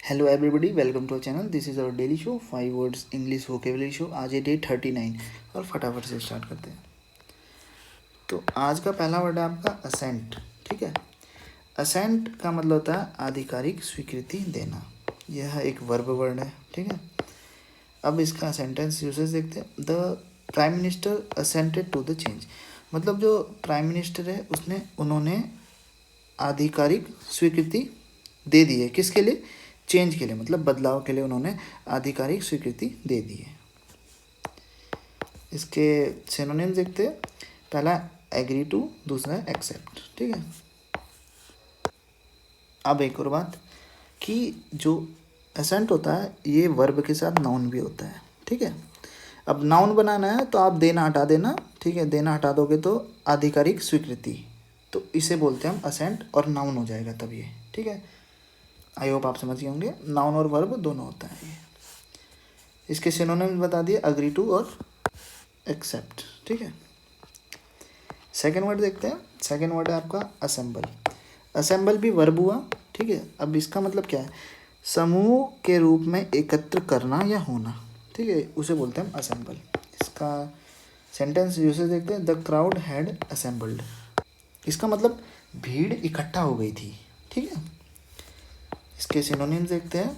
Hello everybody, welcome to channel. This is our daily show 5 words English vocabulary show. आज है day 39 और फटाफट से स्टार्ट करते हैं। तो आज का पहला वर्ड है आपका असेंट। ठीक है, असेंट का मतलब होता है आधिकारिक स्वीकृति देना। यह एक वर्ब वर्ड है। ठीक है, अब इसका सेंटेंस यूसेज देखते हैं। The prime minister assented to the change. मतलब जो प्राइम मिनिस्टर है उन्होंने आधिकारिक स्वीकृति दे दी है। किसके लिए? चेंज के लिए, मतलब बदलाव के लिए उन्होंने आधिकारिक स्वीकृति दे दी है। इसके सिनोनिम्स देखते हैं। पहला एग्री टू, दूसरा एक्सेप्ट। ठीक है, अब एक और बात कि जो असेंट होता है ये वर्ब के साथ नाउन भी होता है। ठीक है, अब नाउन बनाना है तो आप देना हटा देना। ठीक है, देना हटा दोगे तो आधिकारिक स्वीकृति, तो इसे बोलते हैं हम असेंट और नाउन हो जाएगा तब ये। ठीक है, आई होप आप समझ गए होंगे। नाउन और वर्ब दोनों होता है ये। इसके सिनोनिम्स बता दिए, अग्री टू और एक्सेप्ट। ठीक है, सेकेंड वर्ड देखते हैं। सेकेंड वर्ड है आपका असेंबल। असेंबल भी वर्ब हुआ। ठीक है, अब इसका मतलब क्या है? समूह के रूप में एकत्र करना या होना। ठीक है, उसे बोलते हैं असेंबल। इसका सेंटेंस यूसेज देखते हैं। The crowd had assembled. इसका मतलब भीड़ इकट्ठा हो गई थी। ठीक है, इसके सिनोनिम्स देखते हैं।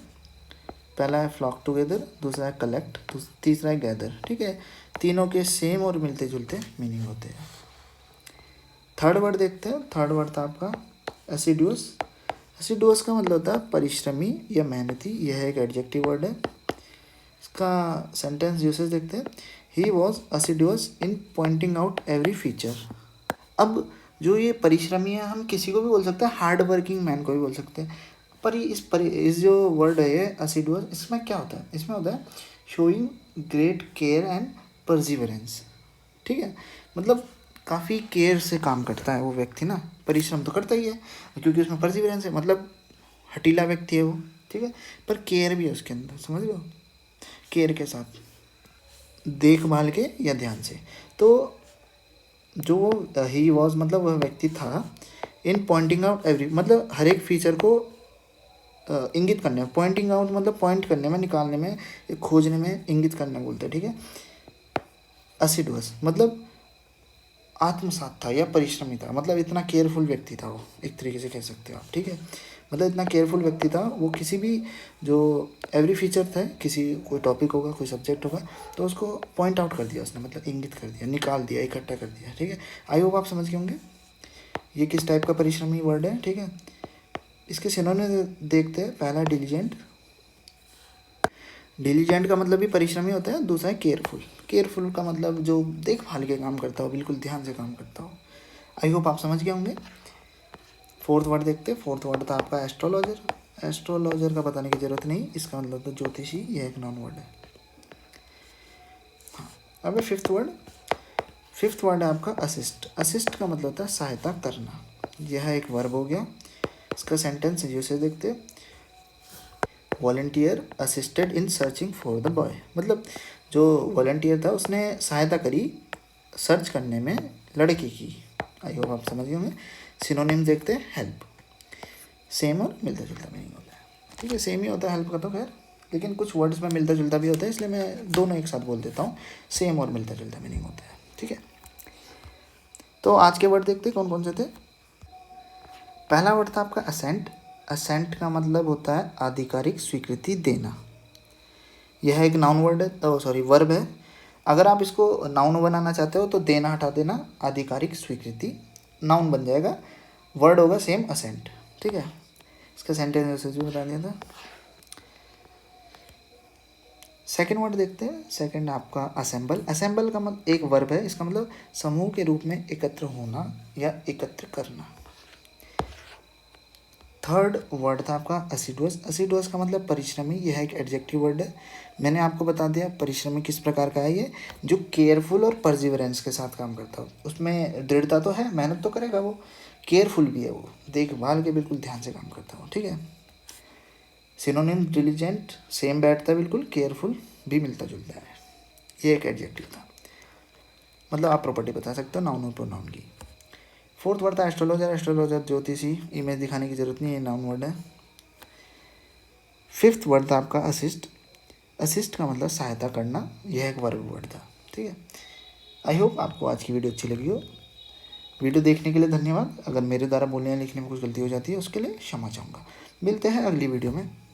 पहला है फ्लॉक टुगेदर, दूसरा है कलेक्ट, तीसरा है गैदर। ठीक है, तीनों के सेम और मिलते जुलते मीनिंग होते हैं। थर्ड वर्ड देखते हैं। थर्ड वर्ड था आपका एसिडुअस। एसिडुअस का मतलब होता है परिश्रमी या मेहनती। यह एक एडजेक्टिव वर्ड है। इसका सेंटेंस यूसेज देखते हैं। He was assiduous in pointing out every feature. अब जो ये परिश्रमी है, हम किसी को भी बोल सकते हैं, हार्ड वर्किंग मैन को भी बोल सकते हैं। पर इस जो वर्ड है ये एसिडुअस, इसमें क्या होता है? इसमें होता है showing great care and perseverance. ठीक है, मतलब काफ़ी केयर से काम करता है वो व्यक्ति ना। परिश्रम तो करता ही है क्योंकि उसमें परसिवरेंस है, मतलब हटीला व्यक्ति है वो। ठीक है, पर केयर भी है उसके अंदर, समझ लो, केयर के साथ, देखभाल के या ध्यान से। तो जो ही वॉज मतलब वह व्यक्ति था इन पॉइंटिंग आउट एवरी, मतलब हर एक फीचर को इंगित करने में। पॉइंटिंग आउट मतलब पॉइंट करने में, निकालने में, खोजने में, इंगित करने बोलते हैं। ठीक है, असिडुअस मतलब आत्मसात था या परिश्रमी था, मतलब इतना केयरफुल व्यक्ति था वो, एक तरीके से कह सकते हो आप। ठीक है, मतलब इतना केयरफुल व्यक्ति था वो, किसी भी जो एवरी फीचर था, किसी कोई टॉपिक होगा, कोई सब्जेक्ट होगा, तो उसको पॉइंट आउट कर दिया उसने, मतलब इंगित कर दिया, निकाल दिया, इकट्ठा कर दिया। ठीक है, आई होप आप समझ गए होंगे ये किस टाइप का परिश्रमी वर्ड है। ठीक है, इसके सिनोनिम देखते हैं। पहला डिलीजेंट। डिलीजेंट का मतलब भी परिश्रमी होता है। दूसरा है केयरफुल। केयरफुल का मतलब जो देखभाल के काम करता हो, बिल्कुल ध्यान से काम करता हो। आई होप आप समझ गए होंगे। फोर्थ वर्ड देखते हैं। फोर्थ वर्ड था आपका एस्ट्रोलॉजर। एस्ट्रोलॉजर का बताने की जरूरत नहीं, इसका मतलब तो ज्योतिषी। यह एक नॉन वर्ड है। हाँ, अब फिफ्थ वर्ड। फिफ्थ वर्ड है आपका असिस्ट। असिस्ट का मतलब होता है सहायता करना। यह एक वर्ब हो गया। इसका सेंटेंस यूसेज देखते हैं। Volunteer assisted in searching for the boy. मतलब जो वॉलंटियर था उसने सहायता करी सर्च करने में लड़की की। आई होप आप समझ गए होंगे। सिनोनिम देखते हैं। हेल्प, सेम और मिलता जुलता मीनिंग होता है। ठीक है, सेम ही होता है हेल्प का तो खैर, लेकिन कुछ वर्ड्स में मिलता जुलता भी होता है, इसलिए मैं दोनों एक साथ बोल देता हूँ। सेम और मिलता जुलता मीनिंग होता है। ठीक है, तो आज के वर्ड देखते हैं कौन कौन से थे। पहला वर्ड था आपका असेंट। असेंट का मतलब होता है आधिकारिक स्वीकृति देना। यह एक नाउन वर्ड है, सॉरी वर्ब है। अगर आप इसको नाउन बनाना चाहते हो तो देना हटा देना, आधिकारिक स्वीकृति, नाउन बन जाएगा। वर्ड होगा सेम असेंट। ठीक है, इसका सेंटेंस यूसेज भी बता दिया था। सेकेंड वर्ड देखते हैं। सेकेंड आपका असेंबल। असेंबल का मतलब एक वर्ब है, इसका मतलब समूह के रूप में एकत्र होना या एकत्र करना। थर्ड वर्ड था आपका असिडुअस। असिडुअस का मतलब परिश्रमी। यह एक एडजेक्टिव वर्ड है। मैंने आपको बता दिया परिश्रमी किस प्रकार का है ये, जो केयरफुल और परसिवरेंस के साथ काम करता हो। उसमें दृढ़ता तो है, मेहनत तो करेगा वो, केयरफुल भी है वो, देखभाल के बिल्कुल ध्यान से काम करता हो। ठीक है, सिनोनिम डिलीजेंट सेम बैठता है बिल्कुल, केयरफुल भी मिलता जुलता है। ये एक एडजेक्टिव था, मतलब आप प्रॉपर्टी बता सकते हो नाउन और प्रोनाउन की। फोर्थ वर्ड था एस्ट्रोलॉजर। एस्ट्रोलॉजर ज्योतिषी, इमेज दिखाने की जरूरत नहीं है, नाउन वर्ड है। फिफ्थ वर्ड था आपका असिस्ट। असिस्ट का मतलब सहायता करना, यह एक वर्ब वर्ड था। ठीक है, आई होप आपको आज की वीडियो अच्छी लगी हो। वीडियो देखने के लिए धन्यवाद। अगर मेरे द्वारा बोलने या लिखने में कुछ गलती हो जाती है उसके लिए क्षमा चाहूँगा। मिलते हैं अगली वीडियो में।